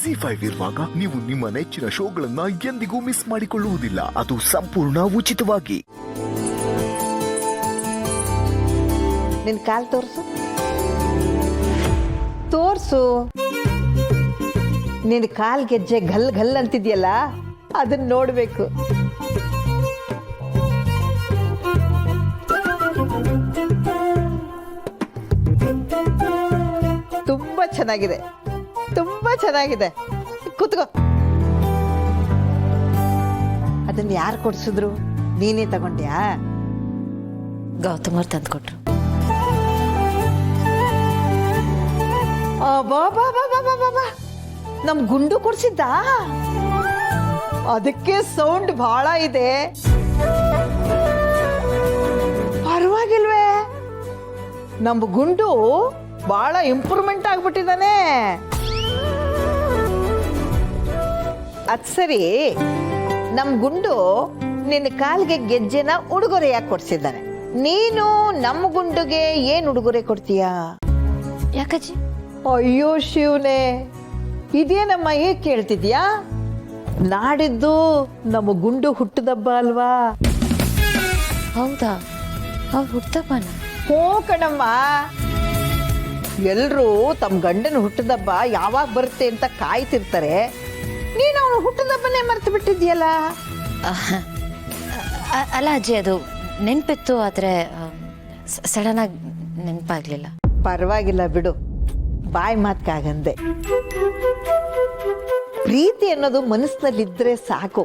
ಜಿ5 ಇರುವಾಗ ನೀವು ನಿಮ್ಮ ನೆಚ್ಚಿನ ಶೋಗಳನ್ನ ಎಂದಿಗೂ ಮಿಸ್ ಮಾಡಿಕೊಳ್ಳುವುದಿಲ್ಲ. ಅದು ಸಂಪೂರ್ಣ ಉಚಿತವಾಗಿ. ನಿನ್ ಕಾಲ್ ತೋರ್ಸು ತೋರ್ಸು. ನಿನ್ ಕಾಲ್ ಗೆಜ್ಜೆ ಘಲ್ ಘಲ್ ಅಂತಿದ್ಯಲ್ಲ, ಅದನ್ನ ನೋಡ್ಬೇಕು. ತುಂಬಾ ಚೆನ್ನಾಗಿದೆ, ತುಂಬಾ ಚೆನ್ನಾಗಿದೆ. ಕೂತ್ಕೋ. ಅದನ್ನ ಯಾರು ಕೊಡ್ಸಿದ್ರು? ನೀನೇ ತಗೊಂಡ್ಯಾ? ಗೌತಮ್ ಅವ್ರು ತಂದ್ಕೊಟ್ರು. ನಮ್ ಗುಂಡು ಕೊಡ್ಸಿದ್ದ? ಅದಕ್ಕೆ ಸೌಂಡ್ ಬಹಳ ಇದೆ. ಪರವಾಗಿಲ್ವೇ? ನಮ್ ಗುಂಡು ಬಹಳ ಇಂಪ್ರೂವ್ಮೆಂಟ್ ಆಗ್ಬಿಟ್ಟಿದ್ದಾನೆ. ಅದ್ ಸರಿ, ನಮ್ ಗುಂಡು ನಿನ್ನ ಕಾಲ್ಗೆ ಗೆಜ್ಜೆನ ಉಡುಗೊರೆಯಾಗಿ ಕೊಡ್ಸಿದ್ದಾನೆ. ನೀನು ನಮ್ಮ ಗುಂಡುಗೆ ಏನ್ ಉಡುಗೊರೆ ಕೊಡ್ತೀಯಾ? ಯಾಕಜ್ಜಿ? ಅಯ್ಯೋ ಶಿವನೇ, ಇದೇನಮ್ಮ ಹೇಗೆ ಕೇಳ್ತಿದ್ಯಾ? ನಾಡಿದ್ದು ನಮ್ಮ ಗುಂಡು ಹುಟ್ಟದಬ್ಬ ಅಲ್ವಾ? ಹೌದಾ? ಅವ್ರು ಹುಟ್ಟದಬ್ಬನ? ಹೋ ಕಣಮ್ಮ. ಎಲ್ರೂ ತಮ್ಮ ಗಂಡನ ಹುಟ್ಟದಬ್ಬ ಯಾವಾಗ ಬರುತ್ತೆ ಅಂತ ಕಾಯ್ತಿರ್ತಾರೆ. ನೀನು ಅವನು ಹುಟ್ಟದಬ್ಬನೇ ಮರ್ತು ಬಿಟ್ಟಿದ್ಯಲ್ಲ. ಅಲ್ಲ ಅಜ್ಜಿ, ಅದು ನೆನ್ಪಿತ್ತು, ಆದ್ರೆ ಸಡನ್ ಆಗಿ ನೆನಪಾಗ್ಲಿಲ್ಲ. ಪರವಾಗಿಲ್ಲ ಬಿಡು, ಬಾಯಿ ಮಾತ್ಕಾಗಂದೆ. ಪ್ರೀತಿ ಅನ್ನೋದು ಮನಸ್ಸಿನಲ್ಲಿದ್ರೆ ಸಾಕು.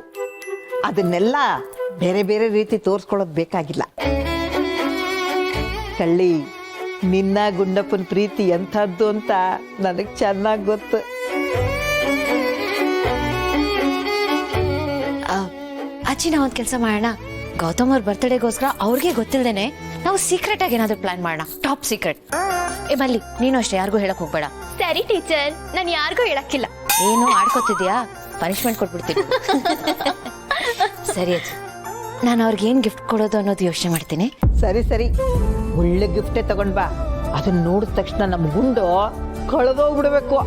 ಅದನ್ನೆಲ್ಲ ಬೇರೆ ಬೇರೆ ರೀತಿ ತೋರ್ಸ್ಕೊಳ್ಳೋದು ಬೇಕಾಗಿಲ್ಲ. ಕಳ್ಳಿ, ನಿನ್ನ ಗುಂಡಪ್ಪನ ಪ್ರೀತಿ ಎಂಥದ್ದು ಅಂತ ನನಗೆ ಚೆನ್ನಾಗಿ ಗೊತ್ತು. ಅಜ್ಜಿ, ನಾವೊಂದು ಕೆಲಸ ಮಾಡೋಣ. ಗೌತಮ್ ಅವ್ರ ಬರ್ತ್ಡೇಗೋಸ್ಕರ ಅವ್ರಿಗೆ ಗೊತ್ತಿಲ್ದೇನೆ ನಾವು ಸೀಕ್ರೆಟ್ ಆಗಿ ಏನಾದ್ರು ಪ್ಲಾನ್ ಮಾಡೋಣ. Top secret. ಮಲ್ಲಿ, ನೀನು ಅಷ್ಟೇ ಯಾರಿಗೂ ಹೇಳಕ್ ಹೋಗ್ಬೇಡ. ಸರಿ ಟೀಚರ್, ನಾನು ಯಾರಿಗೂ ಹೇಳಕ್ಕಿಲ್ಲ. ಏನು ಆಡ್ಕೋತಿದ್ಯಾ? ಪನಿಷ್ಮೆಂಟ್ ಕೊಟ್ಬಿಡ್ತೀನಿ. ಸರಿ ಅಜ್ಜಿ, ನಾನು ಅವ್ರಿಗೆ ಏನ್ ಗಿಫ್ಟ್ ಕೊಡೋದು ಅನ್ನೋದು ಯೋಚನೆ ಮಾಡ್ತೀನಿ. ಸರಿ ಸರಿ, ಒಳ್ಳೆ ಗಿಫ್ಟೇ ತಗೊಂಡ್ ಬಾ. ಅದನ್ನ ನೋಡಿದ ತಕ್ಷಣ ನಮ್ಮ ಗುಂಡು ಕಳೆದೋಗ್ಬಿಡ್ಬೇಕು.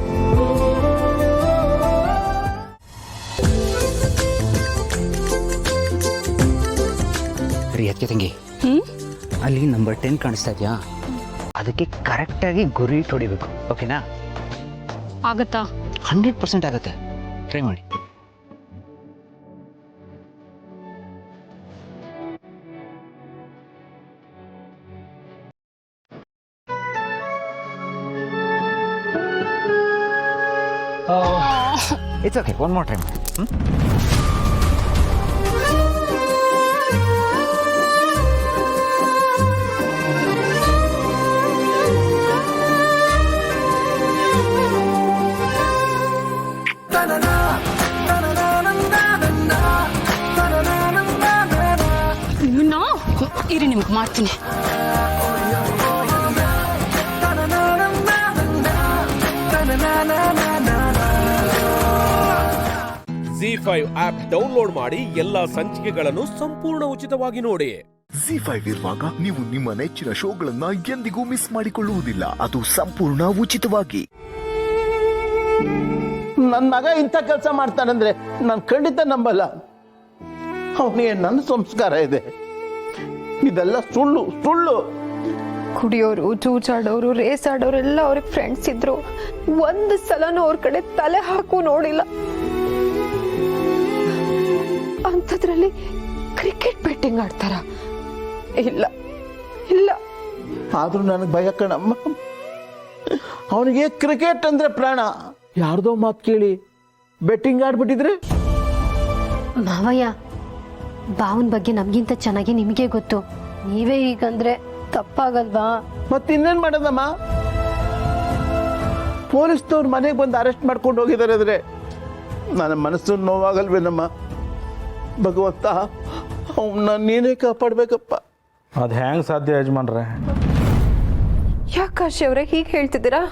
ಅದಕ್ಕೆ ತಂಗಿ, ಅಲ್ಲಿ ನಂಬರ್ 10 ಕಾಣಿಸ್ತಾ ಇದೆಯಾ? ಅದಕ್ಕೆ ಕರೆಕ್ಟಾಗಿ ಗುರಿ ಹೊಡಿಬೇಕು. ಓಕೆನಾ? ಆಗತ್ತಾ? 100% ಆಗುತ್ತೆ. ಟ್ರೈ ಮಾಡಿ. It's okay, one more try ಮಾಡಿ. ಇರಿ, ನಿಮ್ಗೆ ಮಾಡ್ತೀನಿ. ಜಿ5 ಆಪ್ ಡೌನ್ಲೋಡ್ ಮಾಡಿ ಎಲ್ಲಾ ಸಂಚಿಕೆಗಳನ್ನು ಸಂಪೂರ್ಣ ಉಚಿತವಾಗಿ ನೋಡಿ. ಜಿ5 ಇರುವಾಗ ನೀವು ನಿಮ್ಮ ನೆಚ್ಚಿನ ಶೋಗಳನ್ನ ಎಂದಿಗೂ ಮಿಸ್ ಮಾಡಿಕೊಳ್ಳುವುದಿಲ್ಲ. ಅದು ಸಂಪೂರ್ಣ ಉಚಿತವಾಗಿ. ನನ್ನ ಮಗ ಇಂಥ ಕೆಲಸ ಮಾಡ್ತಾನಂದ್ರೆ ನಾನು ಖಂಡಿತ ನಂಬಲ್ಲ. ಅವನಿಗೆ ನನ್ನ ಸಂಸ್ಕಾರ ಇದೆ. ಇದೆಲ್ಲ ಸುಳ್ಳು ಸುಳ್ಳು. ಕುಡಿಯೋರು, ಜೂಜಾಡೋರು, ರೇಸ್ ಆಡೋರು ಎಲ್ಲ ಅವ್ರಿಗೆ ಫ್ರೆಂಡ್ಸ್ ಇದ್ರು. ಒಂದು ಸಲನೂ ಅವ್ರ ಕಡೆ ತಲೆ ಹಾಕು ನೋಡಿಲ್ಲ. ಅಂಥದ್ರಲ್ಲಿ ಕ್ರಿಕೆಟ್ ಬೆಟ್ಟಿಂಗ್ ಆಡ್ತಾರ? ಇಲ್ಲ ಇಲ್ಲ. ಆದ್ರೂ ನನಗೆ ಭಯ ಕಣಮ್ಮ. ಅವನಿಗೆ ಕ್ರಿಕೆಟ್ ಅಂದ್ರೆ ಪ್ರಾಣ. ಯಾರ್ದೋ ಮಾತು ಕೇಳಿ ಬೆಟ್ಟಿಂಗ್ ಆಡ್ಬಿಟ್ಟಿದ್ರೆ? ಮಾವಯ್ಯ, ಬಾವನ್ ಬಗ್ಗೆ ನಮ್ಗಿಂತ ಚೆನ್ನಾಗಿ ನಿಮಗೆ ಗೊತ್ತು. ನೀವೇ ಹೀಗಂದ್ರೆ ತಪ್ಪಾಗಲ್ವಾ? ಮತ್ತಿನ್ನೇನ್ ಮಾಡೋದಮ್ಮ? ಪೊಲೀಸ್ನವ್ರು ಮನೆಗೆ ಬಂದು ಅರೆಸ್ಟ್ ಮಾಡ್ಕೊಂಡು ಹೋಗಿದ್ದಾರೆ ಅಂದ್ರೆ ನನ್ನ ಮನಸ್ಸು ನೋವಾಗಲ್ವೇನಮ್ಮ? ಭಗವಂತ, ಅವನ್ನ ನೀನೇ ಕಾಪಾಡ್ಬೇಕಪ್ಪ. ಅದು ಹೆಂಗೆ ಸಾಧ್ಯ ಯಜಮಾನ್ರೆ? ಯಾಕಾಶಿ ಅವ್ರೆ ಹೀಗೆ ಹೇಳ್ತಿದ್ದೀರಾ?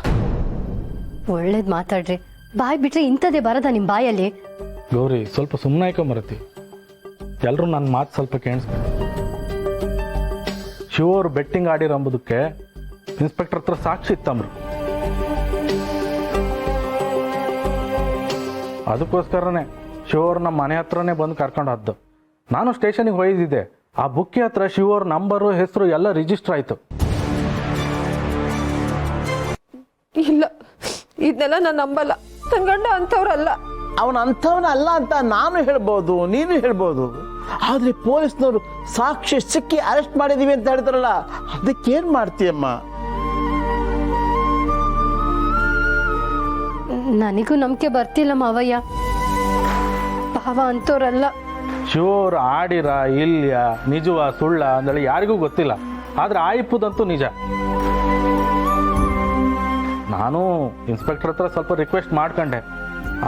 ಒಳ್ಳೇದ್ ಮಾತಾಡ್ರಿ. ಬಾಯ್ ಬಿಟ್ರೆ ಇಂಥದ್ದೇ ಬರದ ನಿಮ್ ಬಾಯಲ್ಲಿ? ಗೌರಿ, ಸ್ವಲ್ಪ ಸುಮ್ಮನೆ ಆಯ್ಕೊಂಬರತಿ. ಎಲ್ಲರೂ ನನ್ನ ಮಾತು ಸ್ವಲ್ಪ ಕೇಳಿಸ್ಬೇಕು. ಶಿವ ಅವರು ಬೆಟ್ಟಿಂಗ್ ಆಡಿರಂಬುದಕ್ಕೆ ಇನ್ಸ್ಪೆಕ್ಟರ್ ಹತ್ರ ಸಾಕ್ಷಿ ಇತ್ತಂಬ್ರು. ಅದಕ್ಕೋಸ್ಕರನೇ ಶಿವವ್ರ ನಮ್ಮ ಮನೆ ಹತ್ರನೇ ಬಂದು ಕರ್ಕೊಂಡು ಹೋದ್ದು. ನಾನು ಸ್ಟೇಷನಿಗೆ ಹೋಗಿದ್ದೆ. ಆ ಬುಕ್ಕಿ ಹತ್ರ ಶಿವವ್ರ ನಂಬರು ಹೆಸರು ಎಲ್ಲ ರಿಜಿಸ್ಟರ್ ಆಯಿತು. ಇಲ್ಲ, ಇದನ್ನೆಲ್ಲ ನಾನು ನಂಬಲ್ಲ. ನನ್ನ ಗಂಡ ಅಂಥವ್ರಲ್ಲ. ಅವನ ಅಂಥವನಲ್ಲ ಅಂತ ನಾನು ಹೇಳ್ಬೋದು, ನೀನು ಹೇಳ್ಬೋದು. ಆದರೆ ಪೊಲೀಸ್ನವರು ಸಾಕ್ಷಿ ಸಿಕ್ಕಿ ಅರೆಸ್ಟ್ ಮಾಡಿದೀವಿ ಅಂತ ಹೇಳ್ತಾರಲ್ಲ, ಅದಕ್ಕೇನು ಮಾಡ್ತೀಯಮ್ಮ? ನನಗೂ ನಂಬಿಕೆ ಬರ್ತಿಲ್ಲ ಮಾವಯ್ಯ. ಭಾವ ಅಂಥವ್ರಲ್ಲ. ಶಿವವ್ರು ಆಡಿರ ಇಲ್ಯ ನಿಜವ ಸುಳ್ಳ ಅಂದೇಳಿ ಯಾರಿಗೂ ಗೊತ್ತಿಲ್ಲ. ಆದರೆ ಆಯಿಪುದಂತೂ ನಿಜ. ನಾನು ಇನ್ಸ್ಪೆಕ್ಟರ್ ಹತ್ರ ಸ್ವಲ್ಪ ರಿಕ್ವೆಸ್ಟ್ ಮಾಡ್ಕೊಂಡೆ,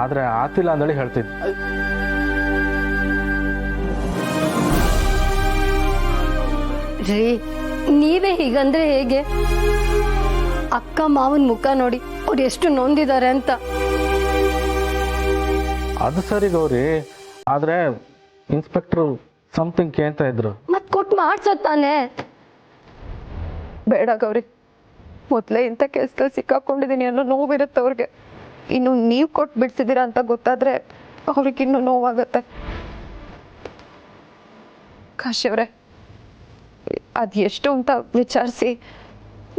ಆದರೆ ಆತಿಲ್ಲ ಅಂದೇಳಿ ಹೇಳ್ತಿದ್ದೆ. ರೀ, ನೀವೇ ಹೀಗಂದ್ರೆ ಹೇಗೆ? ಅಕ್ಕ ಮಾವನ ಮುಖ ನೋಡಿ ಅವ್ರು ಎಷ್ಟು ನೊಂದಿದ್ದಾರೆ ಅಂತ. ಅದು ಸರಿ ಗೌರಿ, ಆದರೆ ಇನ್ಸ್ಪೆಕ್ಟ್ರು ಸಮಥಿಂಗ್ ಕೇಳ್ತಾ ಇದ್ರು. ಮತ್ ಕೊಟ್ಟು ಮಾಡ್ಸತ್ತಾನೆ. ಬೇಡ ಗೌರಿ, ಮೊದಲೇ ಇಂಥ ಕೆಲಸದಲ್ಲಿ ಸಿಕ್ಕಾಕೊಂಡಿದ್ದೀನಿ ಅನ್ನೋ ನೋವಿರುತ್ತೆ ಅವ್ರಿಗೆ. ಇನ್ನು ನೀವು ಕೊಟ್ಟು ಬಿಡ್ಸಿದ್ದೀರಾ ಅಂತ ಗೊತ್ತಾದ್ರೆ ಅವ್ರಿಗಿನ್ನೂ ನೋವಾಗತ್ತೆ. ಕಾಶಿಯವ್ರೆ, ಅದು ಎಷ್ಟು ಅಂತ ವಿಚಾರಿಸಿ,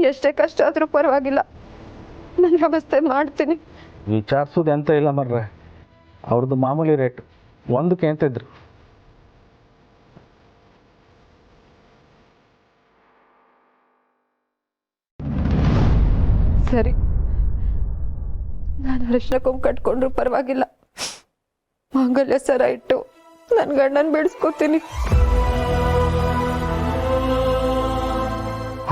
ಎಷ್ಟೇ ಕಷ್ಟ ಆದರೂ ಪರವಾಗಿಲ್ಲ, ನನ್ನ ವ್ಯವಸ್ಥೆ ಮಾಡ್ತೀನಿ. ವಿಚಾರಿಸೋದು ಎಂತ ಇಲ್ಲ ಮರ್ರೆ, ಅವ್ರದ್ದು ಮಾಮೂಲಿ ರೇಟ್ ಒಂದಕ್ಕೆ ಅಂತ ಇದ್ರು. ಸರಿ, ನಾನು ಅರಿಶಿನ ಕೊಂಬು ಕಟ್ಕೊಂಡ್ರು ಪರವಾಗಿಲ್ಲ, ಮಾಂಗಲ್ಯ ಸರ ಇಟ್ಟು ನನ್ನ ಗಂಡನ ಬಿಡಿಸ್ಕೊತೀನಿ.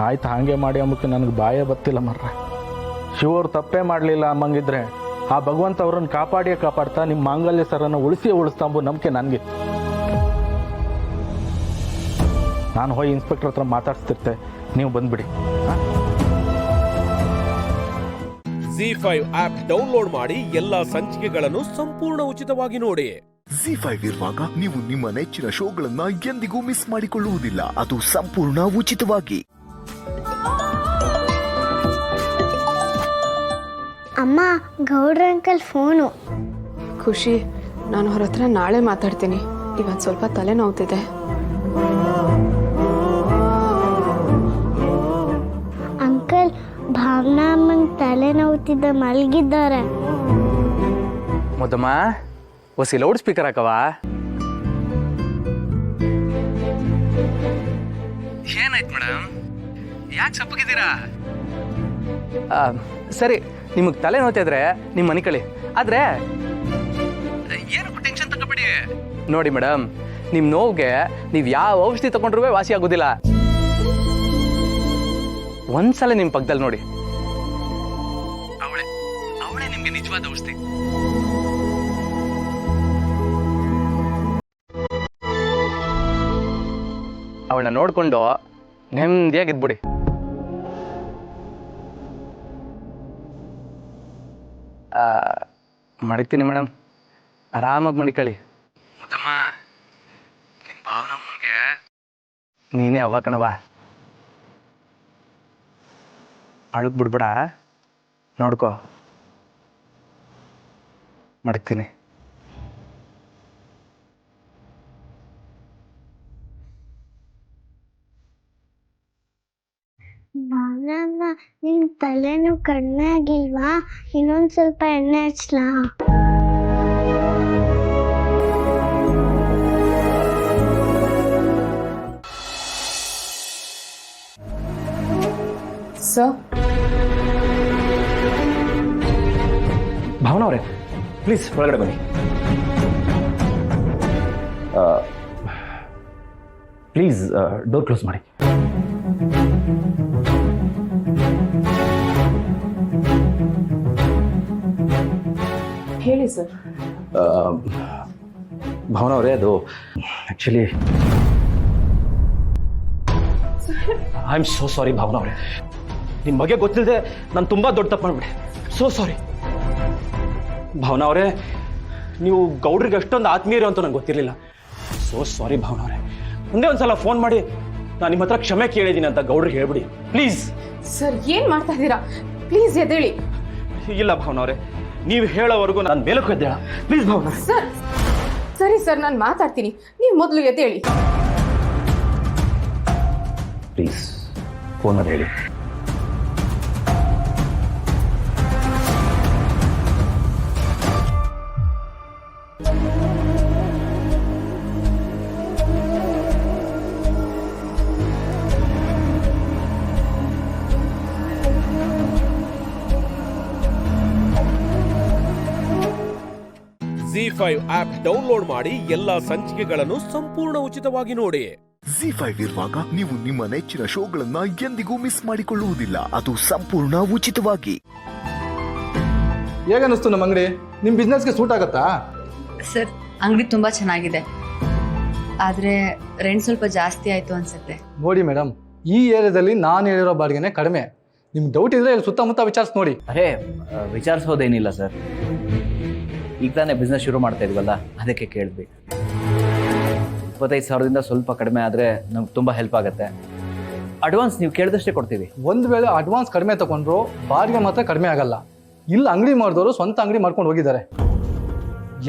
ಆಯ್ತು, ಹಾಗೆ ಮಾಡಿ ಅಂಬಕ್ಕೆ ನನಗೆ ಬಾಯೇ ಬತ್ತಿಲ್ಲ ಮರ್ರೆ. ಶಿವವ್ರು ತಪ್ಪೇ ಮಾಡಲಿಲ್ಲ ಅಮ್ಮಂಗಿದ್ರೆ ಆ ಭಗವಂತ ಅವ್ರನ್ನ ಕಾಪಾಡ್ತಾ ನಿಮ್ಮ ಮಾಂಗಲ್ಯ ಸರನ್ನು ಉಳಿಸ್ತಾ ಅಂಬು ನಂಬಿಕೆ ನನಗೆ. ನಾನು ಹೋಗಿ ಇನ್ಸ್ಪೆಕ್ಟರ್ ಹತ್ರ ಮಾತಾಡ್ಸ್ತಿರ್ತೆ, ನೀವು ಬಂದ್ಬಿಡಿ. ZEE5 ಆಪ್ ಡೌನ್ಲೋಡ್ ಮಾಡಿ ಎಲ್ಲಾ ಸಂಚಿಕೆಗಳನ್ನು ಸಂಪೂರ್ಣ ಉಚಿತವಾಗಿ ನೋಡಿ. ZEE5 ಇರುವಾಗ ನೀವು ನಿಮ್ಮ ನೆಚ್ಚಿನ ಶೋಗಳನ್ನ ಎಂದಿಗೂ ಮಿಸ್ ಮಾಡಿಕೊಳ್ಳುವುದಿಲ್ಲ. ಅದು ಸಂಪೂರ್ಣ ಉಚಿತವಾಗಿ. ಅಮ್ಮ, ಗೌಡ್ರ ಅಂಕಲ್ ಫೋನು. ಖುಷಿ, ನಾನು ಅವ್ರ ಹತ್ರ ನಾಳೆ ಮಾತಾಡ್ತೀನಿ. ಇವತ್ತು ಸ್ವಲ್ಪ ತಲೆ ನೋವ್ತಿದೆ. ಅಂಕಲ್, ಭಾವನಾ ಅಮ್ಮಂಗೆ ತಲೆ ನೋವ್ತಿದ್ದ, ಮಲಗಿದ್ದಾರೆ. ಮೊದಮ್ಮ ಹೊಸಿ ಲೌಡ್ ಸ್ಪೀಕರ್ ಹಾಕವಾ? ಏನಾಯ್ತು ಮೇಡಮ್, ಯಾಕೆ ಸಪ್ಪಗಿದ್ದೀರಾ? ಸರಿ, ನಿಮಗೆ ತಲೆ ನೋಯ್ತಿದ್ರೆ ನಿಮ್ಮ ಮನೆ ಕಳಿ. ಆದ್ರೆ ಏನಕ್ಕೂ ಟೆನ್ಷನ್ ತಗೋಬೇಡಿ. ನೋಡಿ ಮೇಡಮ್, ನಿಮ್ಮ ನೋವಿಗೆ ನೀವು ಯಾವ ಔಷಧಿ ತಗೊಂಡ್ರೂ ವಾಸಿ ಆಗೋದಿಲ್ಲ. ಒಂದ್ಸಲ ನಿಮ್ಮ ಪಕ್ಕದಲ್ಲಿ ನೋಡಿ, ಅವಳೇ ನಿಮ್ಗೆ ನಿಜವಾದ ಔಷಧಿ. ಅವಳನ್ನ ನೋಡ್ಕೊಂಡು ನೆಮ್ಮದಿಯಾಗಿದ್ಬಿಡಿ. ಮಡಿತೀನಿ ಮೇಡಮ್, ಆರಾಮಾಗಿ ಮಡಿಕಳಿ. ಮುದ್ದಮ್ಮ, ನಿನ್ನ ಭಾವನಮ್ಮನಿಗೆ ನೀನೇ ಅವ್ವ ಕಣವ. ಅಳಗ್ ಬಿಡ್ಬೇಡ, ನೋಡ್ಕೋ. ಮಡಿತೀನಿ. ಭಾವನಮ್ಮ, ನಿನ್ ತಲೆನೂ ಕಡಿಮೆ ಆಗಿಲ್ವಾ? ಇನ್ನೊಂದ್ ಸ್ವಲ್ಪ ಎಣ್ಣೆ ಹಚ್ಲಾ? ಸರ್, ಭಾವನಾ ಅವರೇ, ಪ್ಲೀಸ್ ಒಳಗಡೆ ಬನ್ನಿ. ಪ್ಲೀಸ್ ಡೋರ್ ಕ್ಲೋಸ್ ಮಾಡಿ. ಹೇಳಿ ಸರ್. ಭಾವನಾ ಅವರೇ, ಅದು actually I am so sorry Bhavana ಅವರೇ. ನಿಮ್ಮ ಬಗ್ಗೆ ಗೊತ್ತಿಲ್ಲದೆ ನಾನು ತುಂಬ ದೊಡ್ಡ ತಪ್ಪು ಮಾಡಿಬಿಟ್ಟೆ. ಸೋ ಸಾರಿ ಭಾವನಾ ಅವರೇ. ನೀವು ಗೌಡ್ರಿಗೆ ಅಷ್ಟೊಂದು ಆತ್ಮೀಯರು ಅಂತ ನಂಗೆ ಗೊತ್ತಿರಲಿಲ್ಲ. ಸೋ ಸಾರಿ ಭಾವನಾ ಅವರೇ. ಒಂದೇ ಒಂದ್ಸಲ ಫೋನ್ ಮಾಡಿ ನಾನು ನಿಮ್ಮ ಹತ್ರ ಕ್ಷಮೆ ಕೇಳಿದ್ದೀನಿ ಅಂತ ಗೌಡ್ರಿಗೆ ಹೇಳ್ಬಿಡಿ ಪ್ಲೀಸ್. ಸರ್, ಏನು ಮಾಡ್ತಾ ಇದ್ದೀರಾ? ಪ್ಲೀಸ್ ಎದ್ದೇಳಿ. ಇಲ್ಲ ಭಾವನಾ ಅವರೇ, ನೀವು ಹೇಳೋವರೆಗೂ ನಾನು ಮೇಲಕ್ಕೆ ಎದ್ದೇಳ. ಪ್ಲೀಸ್ ಭಾವನಾ. ಸರ್ ಸರಿ ಸರ್, ನಾನು ಮಾತಾಡ್ತೀನಿ, ನೀವು ಮೊದಲು ಎದ್ದೇಳಿ. ಪ್ಲೀಸ್ ಫೋನಲ್ಲಿ ಹೇಳಿ. ZEE5 ಆಪ್ ಡೌನ್ಲೋಡ್ ಮಾಡಿ ಎಲ್ಲಾ ಸಂಚಿಕೆಗಳನ್ನು ಸಂಪೂರ್ಣ ಉಚಿತವಾಗಿ ನೋಡಿ. ZEE5 ಇರುವಾಗ ನೀವು ನಿಮ್ಮ ನೆಚ್ಚಿನ ಶೋಗಳನ್ನ ಎಂದಿಗೂ ಮಿಸ್ ಮಾಡಿಕೊಳ್ಳುವುದಿಲ್ಲ. ಅದು ಸಂಪೂರ್ಣ ಉಚಿತವಾಗಿ. ಹೇಗನ್ನಿಸ್ತು ನಮ್ಮ ಅಂಗಡಿ? ನಿಮ್ಮ ಬಿಸ್ನೆಸ್ಗೆ ಸೂಟ್ ಆಗತ್ತಾ? ಸರ್, ಅಂಗಡಿ ತುಂಬಾ ಚೆನ್ನಾಗಿದೆ, ಆದ್ರೆ ರೆಂಟ್ ಸ್ವಲ್ಪ ಜಾಸ್ತಿ ಆಯ್ತು ಅನ್ಸುತ್ತೆ. ನೋಡಿ ಮೇಡಮ್, ಈ ಏರಿಯಾದಲ್ಲಿ ನಾನು ಹೇಳಿರೋ ಬಾಡಿಗೆನೆ ಕಡಿಮೆ. ನಿಮ್ಗೆ ಡೌಟ್ ಇದ್ರೆ ಇಲ್ಲಿ ಸುತ್ತಮುತ್ತ ವಿಚಾರಿಸಿ ನೋಡಿ. ಅರೇ, ವಿಚಾರಿಸೋದೇನಿಲ್ಲ ಸರ್. ಈಗ ತಾನೇ ಬಿಸ್ನೆಸ್ ಶುರು ಮಾಡ್ತಾ ಇದ್ವಲ್ಲ, ಅದಕ್ಕೆ ಕೇಳಿದ್ವಿ. 25,000ದಿಂದ ಸ್ವಲ್ಪ ಕಡಿಮೆ ಆದರೆ ನಮ್ಗೆ ತುಂಬ ಹೆಲ್ಪ್ ಆಗುತ್ತೆ. ಅಡ್ವಾನ್ಸ್ ನೀವು ಕೇಳಿದಷ್ಟೇ ಕೊಡ್ತೀವಿ. ಒಂದು ವೇಳೆ ಅಡ್ವಾನ್ಸ್ ಕಡಿಮೆ ತಗೊಂಡ್ರು ಬಾಡಿಗೆ ಮಾತ್ರ ಕಡಿಮೆ ಆಗಲ್ಲ. ಇಲ್ಲಿ ಅಂಗಡಿ ಮಾಡಿದವರು ಸ್ವಂತ ಅಂಗಡಿ ಮಾಡ್ಕೊಂಡು ಹೋಗಿದ್ದಾರೆ.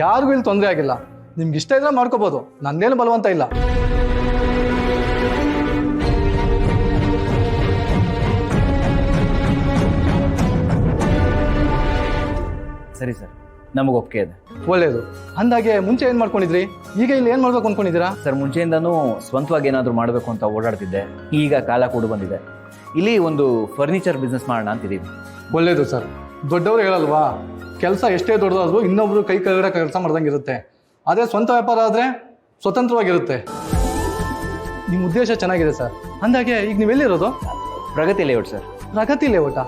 ಯಾರಿಗೂ ಇಲ್ಲಿ ತೊಂದರೆ ಆಗಿಲ್ಲ. ನಿಮ್ಗೆ ಇಷ್ಟ ಇದ್ರೆ ಮಾಡ್ಕೋಬೋದು, ನಂದೇನು ಬಲವಂತ ಇಲ್ಲ. ಸರಿ ಸರ್, ನಮಗೆ ಒಪ್ಪಿಗೆ ಇದೆ. ಒಳ್ಳೇದು. ಅಂದಾಗೆ ಮುಂಚೆ ಏನು ಮಾಡ್ಕೊಂಡಿದ್ರಿ? ಈಗ ಇಲ್ಲಿ ಏನು ಮಾಡ್ಬೇಕು ಅನ್ಕೊಂಡಿದ್ದೀರಾ? ಸರ್, ಮುಂಚೆಯಿಂದನೂ ಸ್ವಂತವಾಗಿ ಏನಾದರೂ ಮಾಡಬೇಕು ಅಂತ ಓಡಾಡ್ತಿದ್ದೆ. ಈಗ ಕಾಲ ಕೂಡ ಬಂದಿದೆ. ಇಲ್ಲಿ ಒಂದು ಫರ್ನಿಚರ್ ಬಿಸ್ನೆಸ್ ಮಾಡೋಣ ಅಂತಿದ್ದೀವಿ. ಒಳ್ಳೇದು ಸರ್. ದೊಡ್ಡವರು ಹೇಳಲ್ವಾ, ಕೆಲಸ ಎಷ್ಟೇ ದೊಡ್ಡದಾದ್ರೂ ಇನ್ನೊಬ್ರು ಕೈ ಕೆಳಗಡೆ ಕೆಲಸ ಮಾಡ್ದಂಗೆ ಇರುತ್ತೆ. ಅದೇ ಸ್ವಂತ ವ್ಯಾಪಾರ ಆದರೆ ಸ್ವತಂತ್ರವಾಗಿರುತ್ತೆ. ನಿಮ್ಮ ಉದ್ದೇಶ ಚೆನ್ನಾಗಿದೆ ಸರ್. ಅಂದಾಗೆ ಈಗ ನೀವೆಲ್ಲಿರೋದು? ಪ್ರಗತಿ ಲೇಔಟ್ ಸರ್. ಪ್ರಗತಿ ಲೇಔಟ?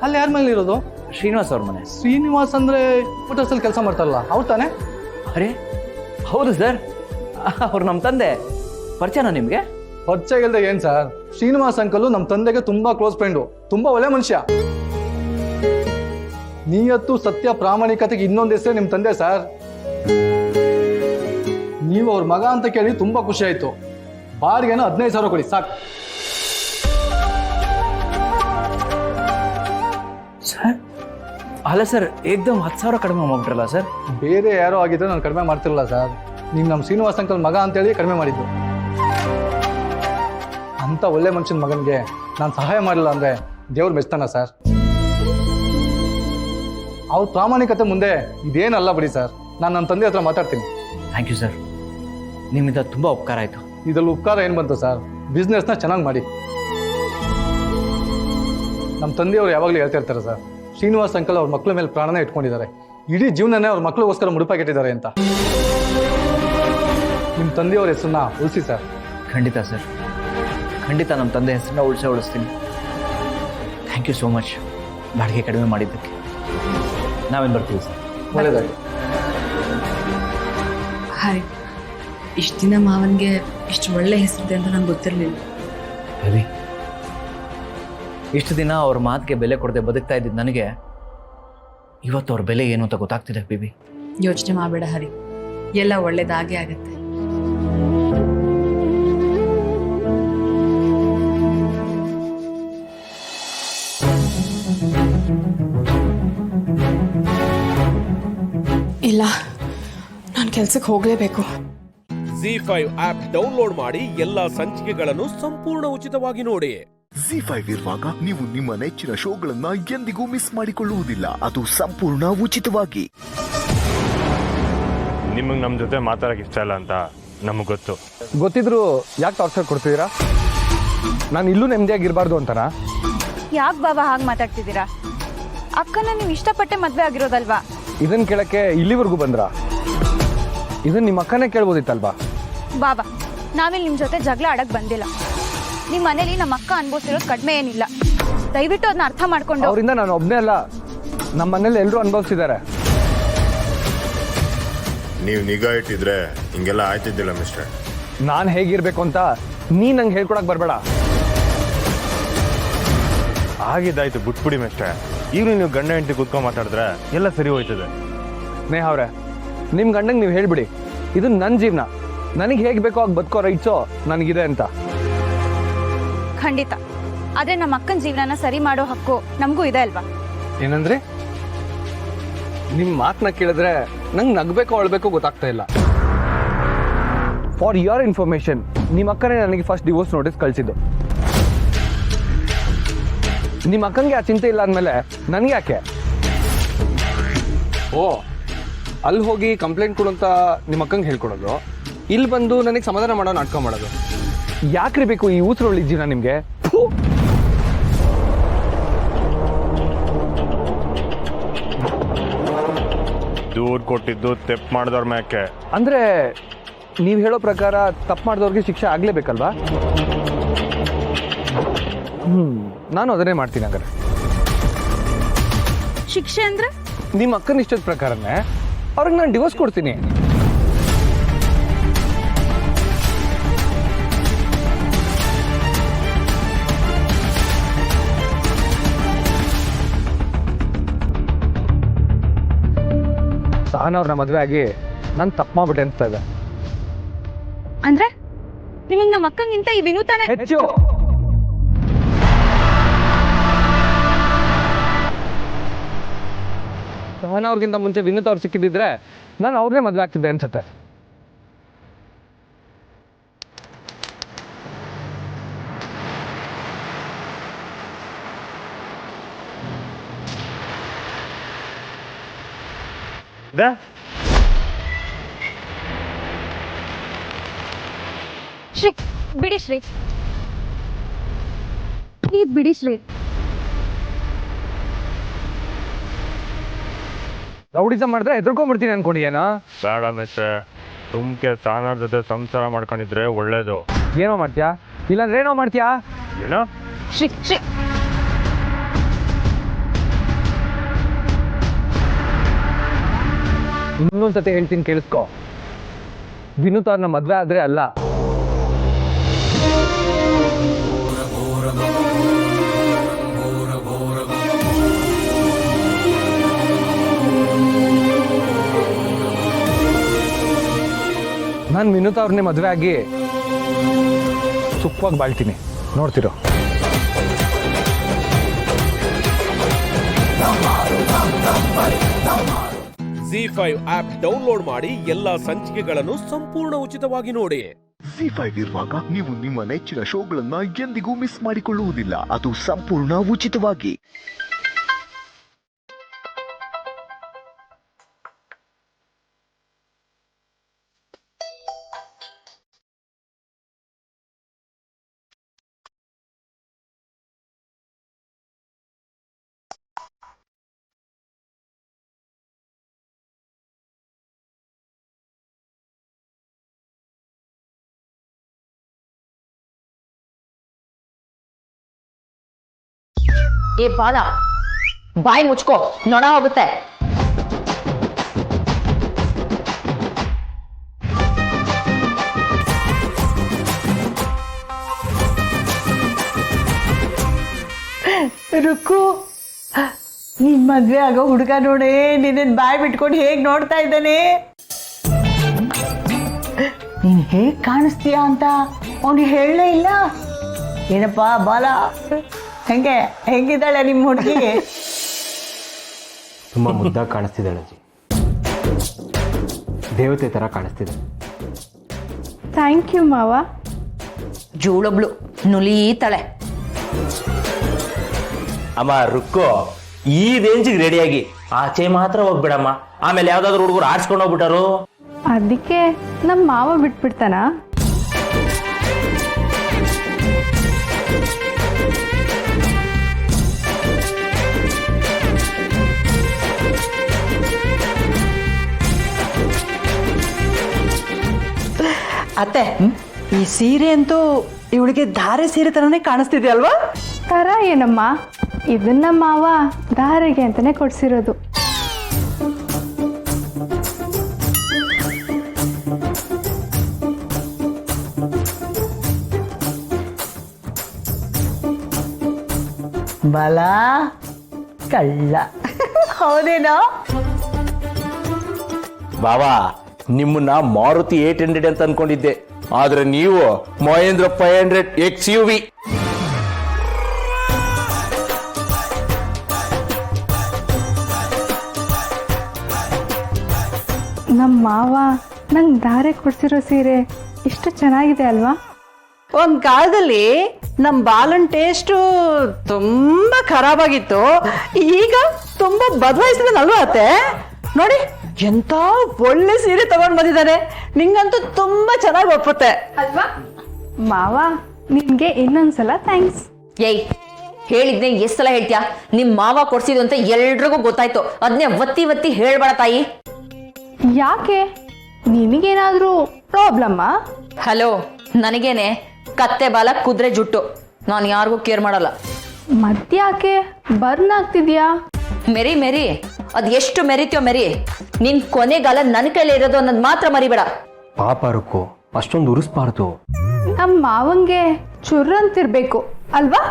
ಅಲ್ಲಿ ಯಾರ ಮೇಲೆ ಇರೋದು? ಶ್ರೀನಿವಾಸ್ ಅವ್ರ ಮನೆ. ಶ್ರೀನಿವಾಸ್ ಅಂದರೆ ಹೋಟೆಲ್ಸಲ್ಲಿ ಕೆಲಸ ಮಾಡ್ತಾರಲ್ಲ, ಅವ್ರು ತಾನೆ? ಅರೇ ಹೌದು ಸರ್, ಅವ್ರು ನಮ್ಮ ತಂದೆ. ಪರಿಚಯನಾ ನಿಮಗೆ? ಪರಿಚಯ ಇಲ್ಲದೆ ಏನು ಸರ್? ಶ್ರೀನಿವಾಸ್ ಅಂಕಲು ನಮ್ಮ ತಂದೆಗೆ ತುಂಬ ಕ್ಲೋಸ್ ಫ್ರೆಂಡು, ತುಂಬ ಒಳ್ಳೆ ಮನುಷ್ಯ. ನಿಯತ್ತು, ಸತ್ಯ, ಪ್ರಾಮಾಣಿಕತೆಗೆ ಇನ್ನೊಂದು ಹೆಸರೇ ನಿಮ್ಮ ತಂದೆ ಸರ್. ನೀವು ಅವ್ರ ಮಗ ಅಂತ ಕೇಳಿ ತುಂಬ ಖುಷಿ ಆಯಿತು. ಬಾಡಿಗೆನ 15,000 ಕೊಡಿ ಸಾಕು. ಸರ್ ಅಲ್ಲ ಸರ್, ಏಕ್ದಮ್ 10,000 ಕಡಿಮೆ ಮಾಡ್ಬಿಟ್ರಲ್ಲ ಸರ್? ಬೇರೆ ಯಾರೋ ಆಗಿದ್ರೆ ನಾನು ಕಡಿಮೆ ಮಾಡ್ತಿರಲ್ಲ ಸರ್. ನೀವು ನಮ್ಮ ಶ್ರೀನಿವಾಸ್ ಅಂಕಲ್ ಮಗ ಅಂತೇಳಿ ಕಡಿಮೆ ಮಾಡಿದ್ದು. ಅಂಥ ಒಳ್ಳೆ ಮನುಷ್ಯನ ಮಗನಿಗೆ ನಾನು ಸಹಾಯ ಮಾಡಿಲ್ಲ ಅಂದರೆ ದೇವ್ರು ಮೆಚ್ತಾನ ಸರ್? ಅವ್ರ ಪ್ರಾಮಾಣಿಕತೆ ಮುಂದೆ ಇದೇನಲ್ಲ ಬಿಡಿ ಸರ್. ನಾನು ನನ್ನ ತಂದೆ ಹತ್ರ ಮಾತಾಡ್ತೀನಿ. ಥ್ಯಾಂಕ್ ಯು ಸರ್, ನಿಮ್ಮಿಂದ ತುಂಬ ಉಪಕಾರ ಆಯಿತು. ಇದರಲ್ಲಿ ಉಪಕಾರ ಏನು ಬಂತು ಸರ್? ಬಿಸ್ನೆಸ್ನ ಚೆನ್ನಾಗಿ ಮಾಡಿ. ನಮ್ಮ ತಂದೆಯವರು ಯಾವಾಗಲೂ ಹೇಳ್ತಾ ಇರ್ತಾರೆ ಸರ್, ಶ್ರೀನಿವಾಸ್ ಅಂಕಲ್ ಅವ್ರ ಮಕ್ಕಳ ಮೇಲೆ ಪ್ರಾಣನೇ ಇಟ್ಕೊಂಡಿದ್ದಾರೆ. ಇಡೀ ಜೀವನನೇ ಅವ್ರ ಮಕ್ಕಳಿಗೋಸ್ಕರ ಮುಡುಪಾಗಿಟ್ಟಿದ್ದಾರೆ ಅಂತ. ನಿಮ್ಮ ತಂದೆಯವ್ರ ಹೆಸರನ್ನ ಉಳಿಸಿ ಸರ್. ಖಂಡಿತ ಸರ್, ಖಂಡಿತ ನಮ್ಮ ತಂದೆ ಹೆಸರನ್ನ ಉಳಿಸ್ತೀನಿ. ಥ್ಯಾಂಕ್ ಯು ಸೋ ಮಚ್ ಬಾಡಿಗೆ ಕಡಿಮೆ ಮಾಡಿದ್ದಕ್ಕೆ. ನಾವೇನು ಬರ್ತೀವಿ ಸರ್. ಒಳ್ಳೆಯದಾಗಿ. ಹಾಯ್, ಇಷ್ಟು ದಿನ ಮಾವನ್ಗೆ ಇಷ್ಟು ಒಳ್ಳೆ ಹೆಸರಿದೆ ಅಂತ ನಂಗೆ ಗೊತ್ತಿರಲಿಲ್ಲ. ರವಿ, ಇಷ್ಟು ದಿನ ಅವ್ರ ಮಾತಿಗೆ ಬೆಲೆ ಕೊಡದೆ ಬದುಕ್ತಾ ಇದ್ದಿದ್ದು ನನಗೆ ಇವತ್ತು ಅವ್ರ ಬೆಲೆ ಏನು ಅಂತ ಗೊತ್ತಾಗ್ತಿದೆ. ಬೇಬಿ, ಯೋಚನೆ ಮಾಡಬೇಡ ಹರಿ, ಎಲ್ಲ ಒಳ್ಳೇದಾಗೇ ಆಗತ್ತೆ. ಇಲ್ಲ, ನಾನು ಕೆಲ್ಸಕ್ಕೆ ಹೋಗಲೇಬೇಕು. ZEE5 ಆಪ್ ಡೌನ್ಲೋಡ್ ಮಾಡಿ ಎಲ್ಲಾ ಸಂಚಿಕೆಗಳನ್ನು ಸಂಪೂರ್ಣ ಉಚಿತವಾಗಿ ನೋಡಿ. ZEE5 ಇರುವಾಗ ನೀವು ನಿಮ್ಮ ನೆಚ್ಚಿನ ಶೋಗಳನ್ನ ಎಂದಿಗೂ ಮಿಸ್ ಮಾಡಿಕೊಳ್ಳುವುದಿಲ್ಲ. ಅದು ಸಂಪೂರ್ಣ ಉಚಿತವಾಗಿ. ನಿಮಗೆ ನಮ್ಮ ಜೊತೆ ಮಾತಾಡೋಕೆ ಇಷ್ಟ ಇಲ್ಲ ಅಂತ ನಮಗೆ ಗೊತ್ತು. ಗೊತ್ತಿದ್ರು ಯಾಕೆ ಟಾರ್ಚರ್ ಕೊಡ್ತಿದ್ದೀರಾ? ನಾನು ಇಲ್ಲೂ ನೆಮ್ಮದಿಯಾಗಿರಬಾರ್ದು ಅಂತನಾ? ಯಾಕೆ ಬಾಬಾ ಹಾಗೆ ಮಾತಾಡ್ತಿದ್ದೀರಾ? ಅಕ್ಕನ ನೀವು ಇಷ್ಟಪಟ್ಟೆ ಮದುವೆ ಆಗಿರೋದಲ್ವಾ? ಇದನ್ನು ಕೇಳಕ್ಕೆ ಇಲ್ಲಿವರೆಗೂ ಬಂದ್ರಾ? ಇದನ್ನು ನಿಮ್ಮ ಅಕ್ಕನೇ ಕೇಳ್ಬೋದಿತ್ತಲ್ವಾ? ಬಾಬಾ, ನಾವಿಲ್ಲಿ ನಿಮ್ಮ ಜೊತೆ ಜಗಳ ಆಡಕ್ಕೆ ಬಂದಿಲ್ಲ. ನಿಮ್ಮ ಮನೇಲಿ ನಮ್ಮ ಅಕ್ಕ ಅನುಭವಿಸಿರೋದು ಕಡಿಮೆ ಏನಿಲ್ಲ. ದಯವಿಟ್ಟು ಅದನ್ನ ಅರ್ಥ ಮಾಡ್ಕೊಂಡು. ಅವರಿಂದ ನಾನು ಒಬ್ಬನೇ ಅಲ್ಲ, ನಮ್ಮ ಮನೇಲಿ ಎಲ್ಲರೂ ಅನುಭವಿಸಿದ್ದಾರೆ. ನೀವು ನಿಗಾ ಇಟ್ಟಿದ್ರೆ ಹಿಂಗೆಲ್ಲ ಆಯ್ತಿದ್ದಿಲ್ಲ ಮಿಸ್ಟರ್. ನಾನು ಹೇಗಿರ್ಬೇಕು ಅಂತ ನೀ ನಂಗೆ ಹೇಳ್ಕೊಡಕ್ಕೆ ಬರಬೇಡ. ಆಗಿದ್ದಾಯ್ತು, ಬಿಟ್ಬಿಡಿ ಮಿಸ್ಟರ್. ಈಗಲೂ ನೀವು ಗಂಡ ಹೆಂಡತಿ ಕೂತ್ಕೊಂಡು ಮಾತಾಡಿದ್ರೆ ಎಲ್ಲ ಸರಿ ಹೋಯ್ತದೆ. ಸ್ನೇಹ ಅವರೇ, ನಿಮ್ಮ ಗಂಡಂಗೆ ನೀವು ಹೇಳ್ಬಿಡಿ, ಇದು ನನ್ನ ಜೀವನ, ನನಗೆ ಹೇಗೆ ಬೇಕೋ ಆಗ ಬದುಕೋ ರೈಟ್ಸೋ ನನಗಿದೆ ಅಂತ. ಖಂಡಿತ. ಆದರೆ ನಮ್ಮ ಅಕ್ಕನ ಜೀವನನ ಸರಿ ಮಾಡೋ ಹಕ್ಕು ನಮಗೂ ಇದೆ ಅಲ್ವಾ? ಏನಂದ್ರೆ ನಿಮ್ಮ ಮಾತನ್ನ ಕೇಳಿದ್ರೆ ನಂಗೆ ನಗಬೇಕೋ ಅಳ್ಬೇಕೋ ಗೊತ್ತಾಗ್ತಾ ಇಲ್ಲ. ಫಾರ್ ಯುವರ್ ಇನ್ಫಾರ್ಮೇಶನ್, ನಿಮ್ಮ ಅಕ್ಕನೇ ನನಗೆ ಫಸ್ಟ್ ಡಿವೋರ್ಸ್ ನೋಟಿಸ್ ಕಳಿಸಿದ್ದು. ನಿಮ್ಮ ಅಕ್ಕಂಗೆ ಆ ಚಿಂತೆ ಇಲ್ಲ ಅಂದಮೇಲೆ ನನಗೆ ಯಾಕೆ? ಓ, ಅಲ್ಲಿ ಹೋಗಿ ಕಂಪ್ಲೇಂಟ್ ಕೊಡು ಅಂತ ನಿಮ್ಮ ಅಕ್ಕಂಗೆ ಹೇಳ್ಕೊಡೋದು, ಇಲ್ಲಿ ಬಂದು ನನಗೆ ಸಮಾಧಾನ ಮಾಡೋ ನಾಟಕ ಮಾಡೋದು. ಯಾಕ್ರಿ ಬೇಕು ಈ ಊಸರೊಳ್ಳಿ ಜೀವನ ನಿಮಗೆ? ದೂರ್ ಕೊಟ್ಟಿದ್ದು ತೆಪ್ಪು ಮಾಡಿದವ್ರ ಮ್ಯಾಕೆ. ಅಂದ್ರೆ ನೀವು ಹೇಳೋ ಪ್ರಕಾರ ತಪ್ಪು ಮಾಡಿದವ್ರಿಗೆ ಶಿಕ್ಷೆ ಆಗ್ಲೇಬೇಕಲ್ವಾ? ನಾನು ಅದನ್ನೇ ಮಾಡ್ತೀನಿ. ಹಾಗಾದ್ರೆ ಶಿಕ್ಷೆ ಅಂದ್ರೆ ನಿಮ್ಮ ಅಕ್ಕನ ಇಷ್ಟದ ಪ್ರಕಾರನೇ ಅವ್ರಿಗೆ ನಾನು ಡಿವೋರ್ಸ್ ಕೊಡ್ತೀನಿ. ಸಹನವ್ರನ್ನ ಮದುವೆ ಆಗಿ ನಾನು ತಪ್ಪು ಮಾಡ್ಬಿಟ್ಟೆ ಅನ್ಸ್ತಾ ಇದೆ. ಅಂದ್ರೆ ನಿಮಗೆ ನಮ್ಮ ಅಕ್ಕಂಗಿಂತ ಈ ವಿನೂತನೇ ಹೆಚ್ಚು. ಸಹನ ಅವ್ರಿಗಿಂತ ಮುಂಚೆ ವಿನೂತ್ ಅವ್ರು ಸಿಕ್ಕಿದ್ರೆ ನಾನು ಅವ್ರನ್ನೇ ಮದುವೆ ಆಗ್ತಿದ್ದೆ ಅನ್ಸುತ್ತೆ. ಶ್ರೀ ಬಿಡಿ ಶ್ರೀ, ಪ್ಲೀಸ್ ಬಿಡಿ ಶ್ರೀ. ರೌಡಿಸಮ್ ಮಾಡಿದ್ರೆ ಎದುರ್ಕೊಂಡ್ಬಿಡ್ತೀನಿ ಅನ್ಕೊಂಡಿಯೇನೋ? ಬೇಡ ಮಿಸ್ಟ್ರೆ, ಸುಮ್ಕೆ ಸಾನಾರ್ ಜೊತೆ ಸಂಸಾರ ಮಾಡ್ಕೊಂಡಿದ್ರೆ ಒಳ್ಳೇದು. ಏನೋ ಮಾಡ್ತೀಯಾ, ಇಲ್ಲಾಂದ್ರೆ ಏನೋ ಮಾಡ್ತೀಯಾ? ಏನೋ ಶ್ರೀ ಶ್ರೀ, ಇನ್ನೊಂದ್ಸತಿ ಹೇಳ್ತೀನಿ ಕೇಳಿಸ್ಕೊ. ವಿನೂತ್ ಅವ್ರನ್ನ ಮದ್ವೆ ಆದ್ರೆ ಅಲ್ಲ, ನಾನು ವಿನೂತ್ ಅವ್ರನ್ನೇ ಮದುವೆ ಆಗಿ ಸುಖವಾಗಿ ಬಾಳ್ತೀನಿ. ನೋಡ್ತಿರೋ. ZEE5 ಆಪ್ ಡೌನ್ಲೋಡ್ ಮಾಡಿ ಎಲ್ಲಾ ಸಂಚಿಕೆಗಳನ್ನು ಸಂಪೂರ್ಣ ಉಚಿತವಾಗಿ ನೋಡಿ. ZEE5 ಇರುವಾಗ ನೀವು ನಿಮ್ಮ ನೆಚ್ಚಿನ ಶೋಗಳನ್ನ ಎಂದಿಗೂ ಮಿಸ್ ಮಾಡಿಕೊಳ್ಳುವುದಿಲ್ಲ. ಅದು ಸಂಪೂರ್ಣ ಉಚಿತವಾಗಿ. ಏ ಬಾಲ, ಬಾಯಿ ಮುಚ್ಕೋ, ನೊಣ ಹೋಗುತ್ತೆ. ರುಕ್ಕು, ನಿನ್ ಮದ್ವೆ ಆಗೋ ಹುಡುಗ ನೋಡೇ ನಿನ್ನ ಬಾಯಿ ಬಿಟ್ಕೊಂಡು ಹೇಗ್ ನೋಡ್ತಾ ಇದ್ದಾನೆ. ನೀನ್ ಹೇಗ್ ಕಾಣಿಸ್ತೀಯ ಅಂತ ಅವನಿಗೆ ಹೇಳಲೇ ಇಲ್ಲ. ಏನಪ್ಪಾ ಬಾಲ, ಹೆಂಗಿದ್ದಾಳೆ ನಿಮ್ಮ ಹುಡುಗಿ? ತುಂಬಾ ಮುದ್ದಾಗಿ ಕಾಣಿಸ್ತಿದ್ದಾಳೆ ಅಜ್ಜಿ, ದೇವತೆ ತರ ಕಾಣಿಸ್ತಿದೆ. ಥ್ಯಾಂಕ್ ಯು ಮಾವ. ಜೋಳೊಬ್ಳು ನುಲಿತಾಳೆ. ಅಮ್ಮ ರುಕ್ಕೋ, ಈ ರೇಂಜಿಗೆ ರೆಡಿಯಾಗಿ ಆಚೆ ಮಾತ್ರ ಹೋಗ್ಬಿಡಮ್ಮ. ಆಮೇಲೆ ಯಾವ್ದಾದ್ರು ಹುಡುಗರು ಆಡ್ಸ್ಕೊಂಡು ಹೋಗ್ಬಿಟ್ಟಾರು. ಅದಕ್ಕೆ ನಮ್ಮ ಮಾವ ಬಿಟ್ಬಿಡ್ತಾನ? ಅತ್ತೆ, ಈ ಸೀರೆ ಅಂತೂ ಇವಳಿಗೆ ಧಾರೆ ಸೀರೆ ತರನೇ ಕಾಣಿಸ್ತಿದೆ ಅಲ್ವಾ? ತರ ಏನಮ್ಮ, ಇದನ್ನ ಮಾವ ಧಾರೆಗೆ ಅಂತಾನೆ ಕೊಡ್ಸಿರೋದು. ಬಲ ಕಳ್ಳ ಹೌದೇನೋ? ಬಾಬಾ, ನಿಮ್ಮನ್ನ ಮಾರುತಿ 800 ಅಂತ ಅನ್ಕೊಂಡಿದ್ದೆ, ಆದ್ರೆ ನೀವು ಮಹೇಂದ್ರ 500 XUV. ನಮ್ಮ ಮಾವ ನಂಗೆ ದಾರೆ ಕೊಡ್ಸಿರೋ ಸೀರೆ ಎಷ್ಟು ಚೆನ್ನಾಗಿದೆ ಅಲ್ವಾ? ಒಂದ್ ಕಾಲದಲ್ಲಿ ನಮ್ ಬಾಲನ್ ಟೇಸ್ಟು ತುಂಬಾ ಖರಾಬ್ ಆಗಿತ್ತು, ಈಗ ತುಂಬಾ ಬದಲಾಯಿಸಿದಲ್ವಾ ಅತ್ತೆ? ನೋಡಿ ಎಂತ ಒಳ್ಳೆ ಸೀರೆ ತಗೊಂಡ್ ಬಂದಿದ್ದಾನೆ, ನಿಂಗಂತೂ ತುಂಬಾ ಚೆನ್ನಾಗಿ ಒಪ್ಪುತ್ತೆ ಅಲ್ವಾ ಮಾವ? ನಿಮ್ಗೆ ಇನ್ನೊಂದ್ಸಲ ಥ್ಯಾಂಕ್ಸ್. ಏಯ್, ಹೇಳಿದ್ನೆ ಎಷ್ಟ್ ಸಲ ಹೇಳ್ತೀಯಾ? ನಿಮ್ ಮಾವ ಕೊಡ್ಸಿದ್ದು ಅಂತ ಎಲ್ರಿಗೂ ಗೊತ್ತಾಯ್ತು, ಅದನ್ನೇ ಒತ್ತಿ ಒತ್ತಿ ಹೇಳ್ಬೇಡ ತಾಯಿ. ಯಾಕೆ, ನಿನಗೇನಾದ್ರೂ ಪ್ರಾಬ್ಲಮ್ಮಾ? ಹಲೋ, ನನಗೇನೆ ಕತ್ತೆ ಬಾಲ ಕುದ್ರೆ ಜುಟ್ಟು, ನಾನು ಯಾರಿಗೂ ಕೇರ್ ಮಾಡಲ್ಲ. ಮತ್ತ್ಯಾಕೆ ಬರ್ನ್ ಆಗ್ತಿದ್ಯಾ? ಮೆರಿ ಮೆರಿ, ಅದ್ ಎಷ್ಟು ಮೆರಿತೀಯೋ ಮೆರಿ, ನಿನ್ ಕೊನೆಗಾಲ ನನ್ನ ಕೈಲಿ ಇರೋದು ಅನ್ನೋದು ಮಾತ್ರ ಮರಿಬೇಡ. ಪಾಪ ರುಕ್ಕು, ಅಷ್ಟೊಂದು ಉರಿಸ್ಬಾರ್ದು. ನಮ್ಮ ಮಾವಂಗೆ ಚುರ್ರಂತಿರ್ಬೇಕು ಅಲ್ವಾ?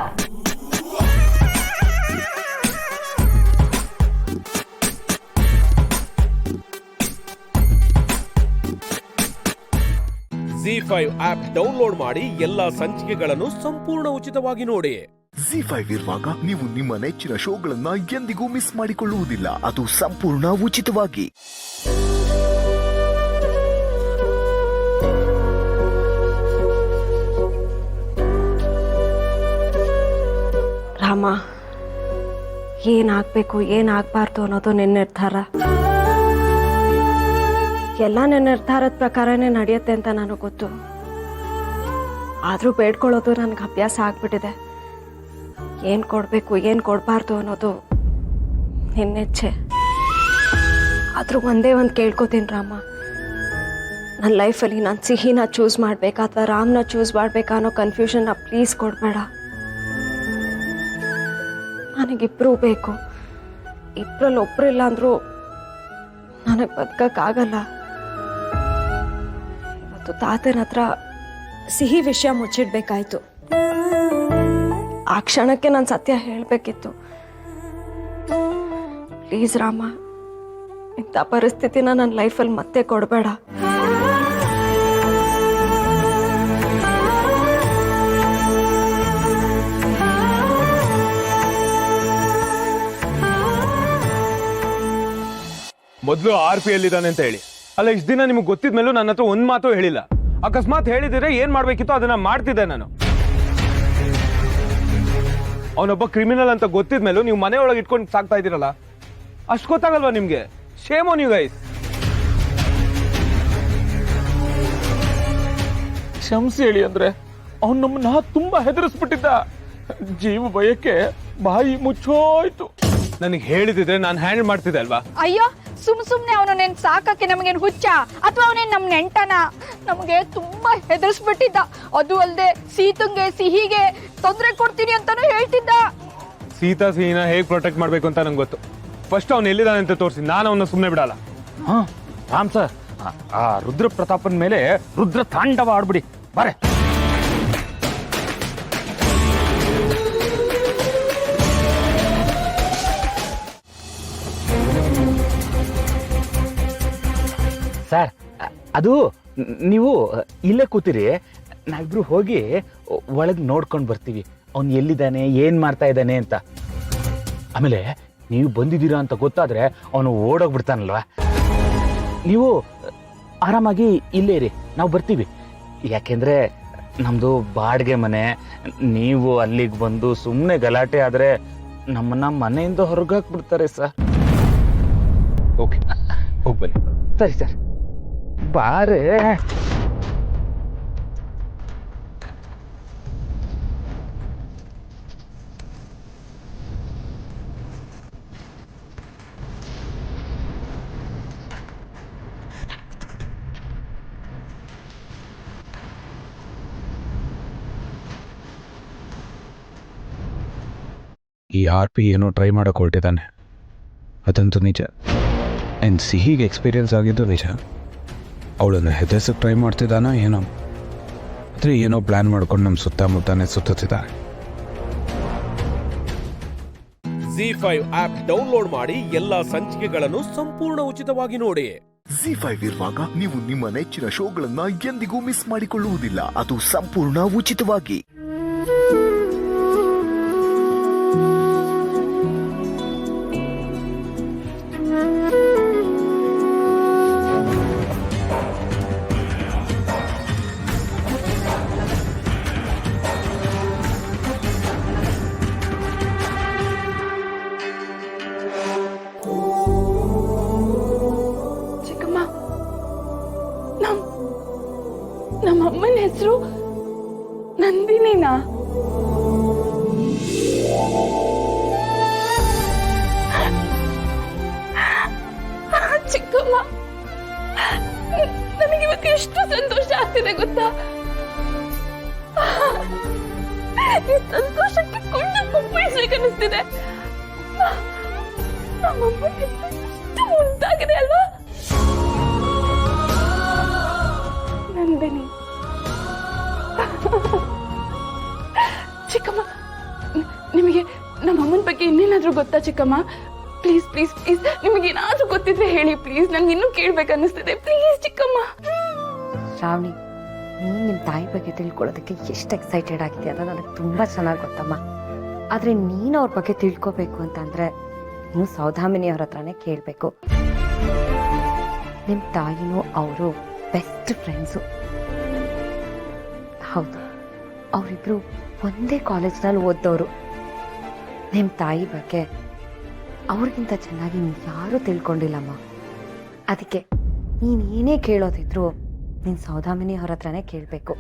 ZEE5 ಆಪ್ ಡೌನ್ಲೋಡ್ ಮಾಡಿ ಎಲ್ಲಾ ಸಂಚಿಕೆಗಳನ್ನು ಸಂಪೂರ್ಣ ಉಚಿತವಾಗಿ ನೋಡಿ. ZEE5 ಇರುವಾಗ ನೀವು ನಿಮ್ಮ ನೆಚ್ಚಿನ ಶೋಗಳನ್ನ ಎಂದಿಗೂ ಮಿಸ್ ಮಾಡಿಕೊಳ್ಳುವುದಿಲ್ಲ, ಅದು ಸಂಪೂರ್ಣ ಉಚಿತವಾಗಿ. ರಾಮ, ಏನಾಗಬೇಕು ಏನಾಗಬಾರ್ದು ಅನ್ನೋದು ನಿನ್ನ ನಿರ್ಧಾರ. ಎಲ್ಲ ನನ್ನ ನಿರ್ಧಾರದ ಪ್ರಕಾರನೇ ನಡೆಯುತ್ತೆ ಅಂತ ನನಗೆ ಗೊತ್ತು. ಆದರೂ ಬೇಡ್ಕೊಳ್ಳೋದು ನನಗೆ ಅಭ್ಯಾಸ ಆಗ್ಬಿಟ್ಟಿದೆ. ಏನು ಕೊಡಬೇಕು ಏನು ಕೊಡಬಾರ್ದು ಅನ್ನೋದು ನಿನ್ನೆಚ್ಛೆ. ಆದರೂ ಒಂದೇ ಒಂದು ಕೇಳ್ಕೊತೀನಿ ರಾಮ, ನನ್ನ ಲೈಫಲ್ಲಿ ನಾನು ಸಿಹಿನ ಚೂಸ್ ಮಾಡಬೇಕಾ ಅಥವಾ ರಾಮ್ನ ಚೂಸ್ ಮಾಡಬೇಕಾ ಅನ್ನೋ ಕನ್ಫ್ಯೂಷನ್ನ ಪ್ಲೀಸ್ ಕೊಡಬೇಡ. ನನಗಿಬ್ಬರೂ ಬೇಕು. ಇಬ್ಬರಲ್ಲಿ ಒಬ್ಬರಿಲ್ಲ ಅಂದರೂ ನನಗೆ ಬದುಕಕ್ಕಾಗಲ್ಲ. ಇವತ್ತು ತಾತನ ಹತ್ರ ಸಿಹಿ ವಿಷಯ ಮುಚ್ಚಿಡ್ಬೇಕಾಯ್ತು. ಆ ಕ್ಷಣಕ್ಕೆ ನಾನು ಸತ್ಯ ಹೇಳಬೇಕಿತ್ತು. ಪ್ಲೀಸ್ ರಾಮ, ಇಂಥ ಪರಿಸ್ಥಿತಿನ ನನ್ನ ಲೈಫಲ್ಲಿ ಮತ್ತೆ ಕೊಡಬೇಡ. ಮೊದಲು RP ಎಲ್ಲಿದ್ದಾನೆ ಅಂತ ಹೇಳಿ. ಅಲ್ಲ, ಇಷ್ಟು ದಿನ ನಿಮ್ಗೆ ಗೊತ್ತಿದ್ಮೇಲೂ ನನ್ನ ಹತ್ರ ಒಂದ್ ಮಾತು ಹೇಳಿಲ್ಲ. ಅಕಸ್ಮಾತ್ ಹೇಳಿದ್ರೆ ಏನ್ ಮಾಡ್ಬೇಕಿತ್ತು ಅದನ್ನ ಮಾಡ್ತಿದ್ದೆ ನಾನು. ಅವನೊಬ್ಬ ಕ್ರಿಮಿನಲ್ ಅಂತ ಗೊತ್ತಿದ್ಮೇಲೂ ನೀವು ಮನೆ ಒಳಗೆ ಇಟ್ಕೊಂಡು ಸಾಕ್ತಾ ಇದ್ದೀರಲ್ಲ, ಅಷ್ಟು ಗೊತ್ತಾಗಲ್ವಾ ನಿಮ್ಗೆ? Shame on you guys. ಕ್ಷಮಿಸಿ ಹೇಳಿ ಅಂದ್ರೆ ಅವ್ನು ನಮ್ಮನ್ನ ತುಂಬಾ ಹೆದರಿಸ್ಬಿಟ್ಟಿದ್ದ. ಜೀವ ಭಯಕ್ಕೆ ಬಾಯಿ ಮುಚ್ಚೋಯ್ತು. ನನಗೆ ಹೇಳಿದಿದ್ರೆ ನಾನು ಹ್ಯಾಂಡಲ್ ಮಾಡ್ತಿದ್ದೆ ಅಲ್ವಾ? ಅಯ್ಯೋ, ಸುಮ್ನೆ ಅವನು ನೆನ್ ಸಾಕಕ್ಕೆ ನಮಗೇನು ಹುಚ್ಚ ಅಥವಾ ಅವನೇನು ನಮ್ಮ ನೆಂಟನ? ನಮಗೆ ತುಂಬಾ ಹೆದರ್ಸ್ಬಿಟ್ಟಿದ್ದ. ಅದು ಅಲ್ಲದೆ ಸೀತಂಗೆ ಸಿಹಿಗೆ ತೊಂದರೆ ಕೊಡ್ತೀನಿ ಅಂತಾನು ಹೇಳ್ತಿದ್ದ. ಸೀತಾ ಸಿಹಿನ ಹೇಗೆ ಪ್ರೊಟೆಕ್ಟ್ ಮಾಡ್ಬೇಕು ಅಂತ ನಂಗೆ ಗೊತ್ತು. ಫಸ್ಟ್ ಅವ್ನು ಎಲ್ಲಿದ್ದಾನೆ ಅಂತ ತೋರಿಸಿ, ನಾನು ಅವನ್ನ ಸುಮ್ಮನೆ ಬಿಡಲ್ಲ. ರಾಮ್ ಸರ್, ಆ ರುದ್ರ ಪ್ರತಾಪನ ಮೇಲೆ ರುದ್ರ ತಾಂಡವ ಆಡ್ಬಿಡಿ ಬಾರೆ. ಸರ್, ಅದು ನೀವು ಇಲ್ಲೇ ಕೂತಿರಿ, ನಾವಿಬ್ರು ಹೋಗಿ ಒಳಗೆ ನೋಡ್ಕೊಂಡು ಬರ್ತೀವಿ ಅವ್ನು ಎಲ್ಲಿದ್ದಾನೆ ಏನು ಮಾಡ್ತಾ ಇದ್ದಾನೆ ಅಂತ. ಆಮೇಲೆ ನೀವು ಬಂದಿದ್ದೀರಾ ಅಂತ ಗೊತ್ತಾದ್ರೆ ಅವನು ಓಡೋಗ್ಬಿಡ್ತಾನಲ್ವ. ನೀವು ಆರಾಮಾಗಿ ಇಲ್ಲೇ ಇರಿ, ನಾವು ಬರ್ತೀವಿ. ಯಾಕೆಂದ್ರೆ ನಮ್ಮದು ಬಾಡಿಗೆ ಮನೆ, ನೀವು ಅಲ್ಲಿಗೆ ಬಂದು ಸುಮ್ಮನೆ ಗಲಾಟೆ ಆದರೆ ನಮ್ಮನ್ನ ಮನೆಯಿಂದ ಹೊರಗಾಕ್ಬಿಡ್ತಾರೆ ಸರ್. ಓಕೆ, ಹೋಗಿ ಬನ್ನಿ. ಸರಿ ಸರ್, ಬಾರೆ. ಈ RP ಏನೋ ಟ್ರೈ ಮಾಡೋಕೆ ಹೊರಟಿದ್ದಾನೆ, ಅದಂತೂ ನಿಜ. ಆ್ಯಂಡ್ ಸಿಹಿಗೆ ಎಕ್ಸ್ಪೀರಿಯನ್ಸ್ ಆಗಿದ್ದು ನಿಜ. ಅವಳನ್ನು ಹೆದರ್ಸಕ್ಕೆ ಟ್ರೈ ಮಾಡ್ತಿದ್ದಾನೋ ಏನೋ, ಆದರೆ ಏನೋ ಪ್ಲ್ಯಾನ್ ಮಾಡ್ಕೊಂಡು ನಮ್ಮ ಸುತ್ತಮುತ್ತನೇ ಸುತ್ತುತ್ತಿದ್ದಾನೆ. ZEE5 ಆಪ್ ಡೌನ್ಲೋಡ್ ಮಾಡಿ ಎಲ್ಲಾ ಸಂಚಿಕೆಗಳನ್ನು ಸಂಪೂರ್ಣ ಉಚಿತವಾಗಿ ನೋಡಿ. ZEE5 ಇರುವಾಗ ನೀವು ನಿಮ್ಮ ನೆಚ್ಚಿನ ಶೋಗಳನ್ನ ಎಂದಿಗೂ ಮಿಸ್ ಮಾಡಿಕೊಳ್ಳುವುದಿಲ್ಲ, ಅದು ಸಂಪೂರ್ಣ ಉಚಿತವಾಗಿ. ಅಮ್ಮ, ನನಗಿವತ್ತು ಎಷ್ಟು ಸಂತೋಷ ಆಗ್ತಿದೆ ಗೊತ್ತಾ? ಈ ಸಂತೋಷಕ್ಕೆ ಕೊಂಡು ಕುಪ್ಪಳಿಸ್ಬೇಕನ್ನಿಸ್ತಿದೆ. ನಮ್ಮಮ್ಮ ಎಷ್ಟು ಮುದ್ದಾಗಿದೆ ಅಲ್ವಾ? ನಂದಿನಿ, ಚಿಕ್ಕಮ್ಮ, ನಿಮಗೆ ನಮ್ಮಮ್ಮನ ಬಗ್ಗೆ ಇನ್ನೇನಾದ್ರೂ ಗೊತ್ತಾ ಚಿಕ್ಕಮ್ಮ? ಪ್ಲೀಸ್ ಪ್ಲೀಸ್ ಪ್ಲೀಸ್, ನಿಮಗೇನಾದ್ರೂ ಗೊತ್ತಿದ್ರೆ ಹೇಳಿ ಪ್ಲೀಸ್. ನನ್ಗೆ ಇನ್ನೂ ಕೇಳ್ಬೇಕನ್ನಿಸ್ತಿದೆ. ಪ್ಲೀಸ್ ಚಿಕ್ಕಮ್ಮ. ಶ್ರಾವಣಿ, ನೀನು ನಿಮ್ಮ ತಾಯಿ ಬಗ್ಗೆ ತಿಳ್ಕೊಳ್ಳೋದಕ್ಕೆ ಎಷ್ಟು ಎಕ್ಸೈಟೆಡ್ ಆಗಿದೆ ಅಂತ ನನಗೆ ತುಂಬ ಚೆನ್ನಾಗಿ ಗೊತ್ತಮ್ಮ. ಆದರೆ ನೀನು ಅವ್ರ ಬಗ್ಗೆ ತಿಳ್ಕೊಬೇಕು ಅಂತಂದರೆ ನೀವು ಸೌಧಾಮಿನಿ ಅವ್ರ ಹತ್ರನೇ ಕೇಳಬೇಕು. ನಿಮ್ಮ ತಾಯಿನೂ ಅವರು ಬೆಸ್ಟ್ ಫ್ರೆಂಡ್ಸು. ಹೌದು, ಅವರಿಬ್ರು ಒಂದೇ ಕಾಲೇಜ್ನಲ್ಲಿ ಓದ್ದವರು. ನಿಮ್ಮ ತಾಯಿ ಬಗ್ಗೆ ಅವ್ರಿಗಿಂತ ಚೆನ್ನಾಗಿ ಯಾರೂ ತಿಳ್ಕೊಂಡಿಲ್ಲಮ್ಮ. ಅದಕ್ಕೆ ನೀನು ಏನೇ ಕೇಳೋದಿದ್ರು ನೀನು ಸೌಧಾಮಿನಿ ಅವ್ರ ಹತ್ರನೇ ಕೇಳಬೇಕು.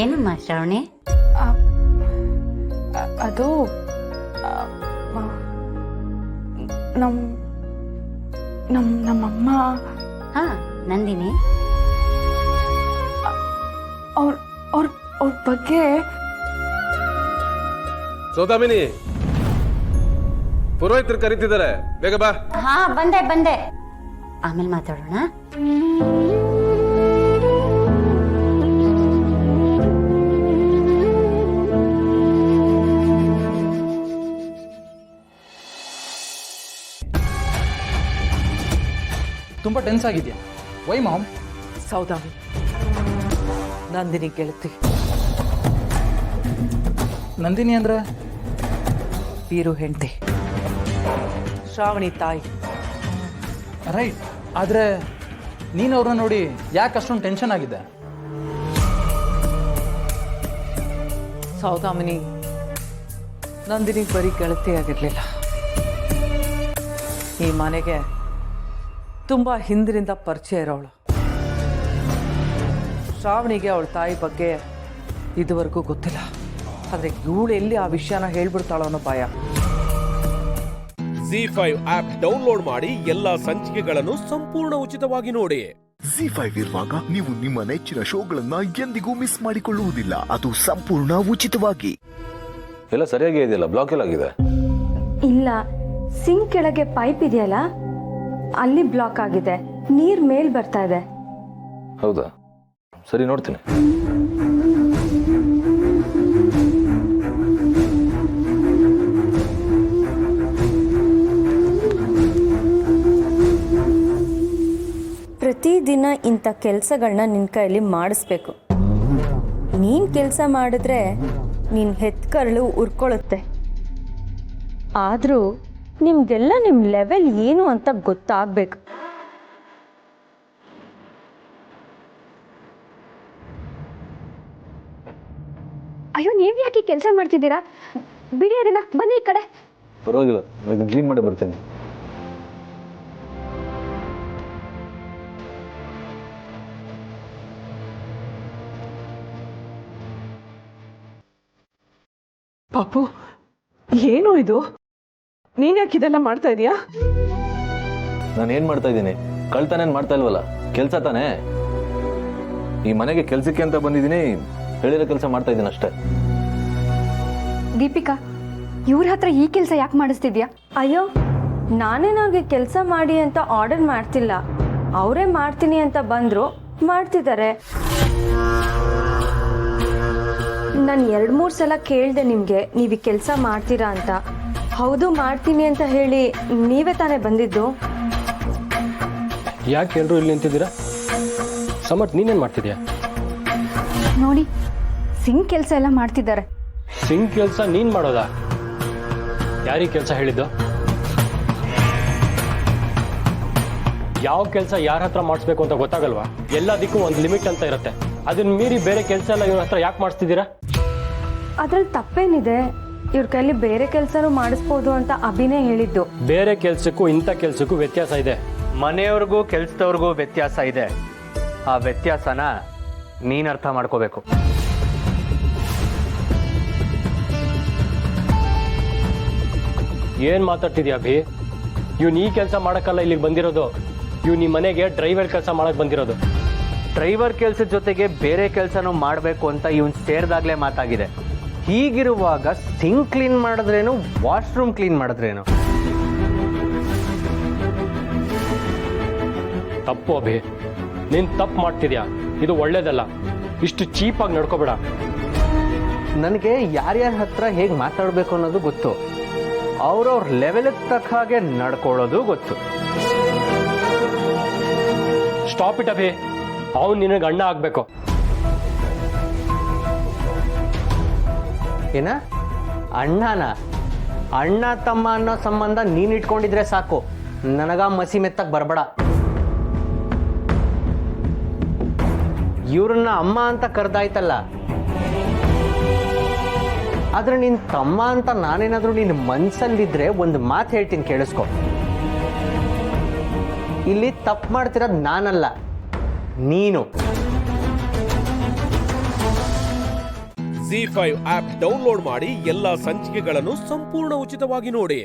ಏನಮ್ಮ ಶ್ರಾವಣಿ? ಅದು ನಮ್ಮಮ್ಮ ಹಾ ನಂದಿನಿ, ಅವ್ರ ಬಗ್ಗೆ ಸೌದಾಮಿನಿ, ಪುರೋಹಿತರು ಕರೀತಿದ್ದಾರೆ, ಬೇಗ ಬಾ. ಹಾ ಬಂದೆ. ಆಮೇಲೆ ಮಾತಾಡೋಣ. ತುಂಬ ಟೆನ್ಸ್ ಆಗಿದೆಯಾ? Y ma'am? ಸೌದಾಮಿ, ನಂದಿನಿ ಗೆಳತಿ. ನಂದಿನಿ ಅಂದ್ರೆ ವೀರು ಹೆಂಡತಿ, ಶ್ರಾವಣಿ ತಾಯಿ. ರೈಟ್. ಆದರೆ ನೀನು ಅವ್ರನ್ನ ನೋಡಿ ಯಾಕೆ ಅಷ್ಟೊಂದು ಟೆನ್ಷನ್ ಆಗಿದೆ? ಸೌದಾಮಿನಿ ನಂದಿನಿಗೆ ಬರೀ ಗೆಳತಿ ಆಗಿರಲಿಲ್ಲ, ಈ ಮನೆಗೆ ತುಂಬ ಹಿಂದಿನಿಂದ ಪರಿಚಯ ಇರೋಳು. ಶ್ರಾವಣಿಗೆ ಅವಳ ತಾಯಿ ಬಗ್ಗೆ ಇದುವರೆಗೂ ಗೊತ್ತಿಲ್ಲ. ಆದರೆ ಇವಳು ಎಲ್ಲಿ ಆ ವಿಷಯನ ಹೇಳ್ಬಿಡ್ತಾಳೋ ಅನ್ನೋ ಭಯ. ZEE5 ಆಪ್ ಡೌನ್ಲೋಡ್ ಮಾಡಿ ಎಲ್ಲಾ ಸಂಚಿಕೆಗಳನ್ನು ಸಂಪೂರ್ಣ ಉಚಿತವಾಗಿ ನೋಡಿ. ZEE5 ಇರುವಾಗ ನೀವು ನಿಮ್ಮ ನೆಚ್ಚಿನ ಶೋಗಳನ್ನ ಎಂದಿಗೂ ಮಿಸ್ ಮಾಡಿಕೊಳ್ಳುವುದಿಲ್ಲ. ಅದು ಸಂಪೂರ್ಣ ಉಚಿತವಾಗಿ. ಎಲ್ಲ ಸರಿಯಾಗಿ ಇದೆಯಲ್ಲ, ಬ್ಲಾಕ್ ಎಲ್ಲ ಆಗಿದೆ. ಇಲ್ಲ, ಸಿಂಕ್ ಕೆಳಗೆ ಪೈಪ್ ಇದೆಯಲ್ಲ, ಅಲ್ಲಿ ಬ್ಲಾಕ್ ಆಗಿದೆ. ನೀರ್ ಮೇಲ್ ಬರ್ತಾ ಇದೆ. ಹೌದಾ? ಸರಿ, ನೋಡ್ತೀನಿ. ಪ್ರತಿದಿನ ಇಂಥ ಕೆಲಸಗಳನ್ನ ನಿನ್ನ ಕೈಯಲ್ಲಿ ಮಾಡಿಸ್ಬೇಕು. ನೀನು ಕೆಲಸ ಮಾಡಿದ್ರೆ ನಿನ್ನ ಹೆತ್ಕರಳು ಉರ್ಕೊಳ್ಳುತ್ತೆ. ಆದರೂ ನಿಮಗೆಲ್ಲ ನಿಮ್ಮ ಲೆವೆಲ್ ಏನು ಅಂತ ಗೊತ್ತಾಗಬೇಕು. ಅಯ್ಯೋ, ನೀವು ಯಾಕೆ ಕೆಲಸ ಮಾಡ್ತಿದ್ದೀರಾ? ಬಿಡಿ ಅದನ್ನ, ಬನ್ನಿ ಈ ಕಡೆ. ಪರವಾಗಿಲ್ಲ, ಕ್ಲೀನ್ ಮಾಡಿ ಬರ್ತೇನೆ. ಪಾಪು, ಏನು ಇದು? ನೀನ್ ಯಾಕೆ ಇದೆಲ್ಲ ಮಾಡ್ತಾ ಇದೀಯಾ? ನಾನು ಏನ್ ಮಾಡ್ತಾ ಇದ್ದೀನಿ? ಕಳ್ತಾನೇನು ಮಾಡ್ತಾ ಇಲ್ವಲ್ಲ, ಕೆಲಸ ತಾನೇ. ಈ ಮನೆಗೆ ಕೆಲ್ಸಕ್ಕೆ ಅಂತ ಬಂದಿದ್ದೀನಿ, ಹೇಳಿರೋ ಕೆಲಸ ಮಾಡ್ತಾ ಇದ್ದೀನಿ ಅಷ್ಟೇ. ದೀಪಿಕಾ, ಇವ್ರ ಹತ್ರ ಈ ಕೆಲಸ ಯಾಕೆ ಮಾಡಿಸ್ತಿದ್ಯಾ? ಅಯ್ಯೋ, ನಾನೇನವ್ರಿಗೆ ಕೆಲಸ ಮಾಡಿ ಅಂತ ಆರ್ಡರ್ ಮಾಡ್ತಿಲ್ಲ. ಅವರೇ ಮಾಡ್ತೀನಿ ಅಂತ ಬಂದರು, ಮಾಡ್ತಿದ್ದಾರೆ. ನಾನು 2-3 ಸಲ ಕೇಳಿದೆ ನಿಮಗೆ, ನೀವು ಕೆಲಸ ಮಾಡ್ತೀರಾ ಅಂತ. ಹೌದು ಮಾಡ್ತೀನಿ ಅಂತ ಹೇಳಿ ನೀವೇ ತಾನೇ ಬಂದಿದ್ದು. ಯಾಕೆ ಎಲ್ಲರೂ ಇಲ್ಲಿ ನಿಂತಿದ್ದೀರಾ? ಸಮರ್ಥ್, ನೀನೇನು ಮಾಡ್ತಿದ್ಯಾ? ನೋಡಿ, ಸಿಂಕ್ ಕೆಲಸ ಎಲ್ಲ ಮಾಡ್ತಿದ್ದಾರೆ. ಸಿಂಗ್ ಕೆಲಸ ನೀನು ಮಾಡೋದಾ? ಯಾರಿಗೆ ಕೆಲಸ ಹೇಳಿದ್ದು? ಯಾವ ಕೆಲಸ ಯಾರ ಹತ್ರ ಮಾಡಿಸ್ಬೇಕು ಅಂತ ಗೊತ್ತಾಗಲ್ವಾ? ಎಲ್ಲದಕ್ಕೂ ಒಂದು ಲಿಮಿಟ್ ಅಂತ ಇರುತ್ತೆ. ಅದನ್ನ ಮೀರಿ ಬೇರೆ ಕೆಲಸ ಎಲ್ಲ ಇವ್ರ ಹತ್ರ ಯಾಕೆ ಮಾಡಿಸ್ತಿದ್ದೀರಾ? ಅದ್ರಲ್ಲಿ ತಪ್ಪೇನಿದೆ? ಇವ್ರ ಕೈಲಿ ಬೇರೆ ಕೆಲಸನೂ ಮಾಡಿಸ್ಬೋದು ಅಂತ ಅಭಿನೇ ಹೇಳಿದ್ದು. ಬೇರೆ ಕೆಲಸಕ್ಕೂ ಇಂಥ ಕೆಲಸಕ್ಕೂ ವ್ಯತ್ಯಾಸ ಇದೆ. ಮನೆಯವ್ರಿಗೂ ಕೆಲ್ಸದವ್ರಿಗೂ ವ್ಯತ್ಯಾಸ ಇದೆ. ಆ ವ್ಯತ್ಯಾಸನ ನೀನ್ ಅರ್ಥ ಮಾಡ್ಕೋಬೇಕು. ಏನ್ ಮಾತಾಡ್ತಿದ್ಯಾ ಅಭಿ? ಇವ್ನು ಈ ಕೆಲಸ ಮಾಡಕ್ಕಲ್ಲ ಇಲ್ಲಿಗೆ ಬಂದಿರೋದು. ಇವ್ನು ಈ ಮನೆಗೆ ಡ್ರೈವರ್ ಕೆಲಸ ಮಾಡಕ್ ಬಂದಿರೋದು. ಡ್ರೈವರ್ ಕೆಲ್ಸದ ಜೊತೆಗೆ ಬೇರೆ ಕೆಲಸನೂ ಮಾಡಬೇಕು ಅಂತ ಇವನ್ ಸೇರಿದಾಗ್ಲೇ ಮಾತಾಗಿದೆ. ಹೀಗಿರುವಾಗ ಸಿಂಕ್ ಕ್ಲೀನ್ ಮಾಡಿದ್ರೇನು, ವಾಶ್ರೂಮ್ ಕ್ಲೀನ್ ಮಾಡಿದ್ರೇನು? ತಪ್ಪು ಅಭಿ, ನೀನ್ ತಪ್ಪು ಮಾಡ್ತಿದ್ಯಾ. ಇದು ಒಳ್ಳೇದಲ್ಲ. ಇಷ್ಟು ಚೀಪಾಗಿ ನಡ್ಕೋಬೇಡ. ನನಗೆ ಯಾರ್ಯಾರ ಹತ್ರ ಹೇಗೆ ಮಾತಾಡಬೇಕು ಅನ್ನೋದು ಗೊತ್ತು. ಅವ್ರವ್ರ ಲೆವೆಲ್ಗೆ ತಕ್ಕ ಹಾಗೆ ನಡ್ಕೊಳ್ಳೋದು ಗೊತ್ತು. Stop it Abhi. ಅವ್ನು ನಿನಗೆ ಅಣ್ಣ ಆಗ್ಬೇಕು. ಏನ ಅಣ್ಣನ? ಅಣ್ಣ ತಮ್ಮ ಅನ್ನೋ ಸಂಬಂಧ ನೀನ್ ಇಟ್ಕೊಂಡಿದ್ರೆ ಸಾಕು. ನನಗ ಮಸಿ ಮೆತ್ತಕ್ ಬರ್ಬೇಡ. ಇವ್ರನ್ನ ಅಮ್ಮ ಅಂತ ಕರೆದಾಯ್ತಲ್ಲ, ಆದ್ರೆ ನಿನ್ ತಮ್ಮ ಅಂತ ನಾನೇನಾದ್ರೂ ನಿನ್ ಮನ್ಸಲ್ಲಿದ್ರೆ ಒಂದು ಮಾತು ಹೇಳ್ತೀನಿ, ಕೇಳಿಸ್ಕೊ. ಇಲ್ಲಿ ತಪ್ಪು ಮಾಡ್ತಿರೋದು ನಾನಲ್ಲ, ನೀನು. ZEE5 ಆಪ್ ಡೌನ್ಲೋಡ್ ಮಾಡಿ ಎಲ್ಲಾ ಸಂಚಿಕೆಗಳನ್ನು ಸಂಪೂರ್ಣ ಉಚಿತವಾಗಿ ನೋಡಿ.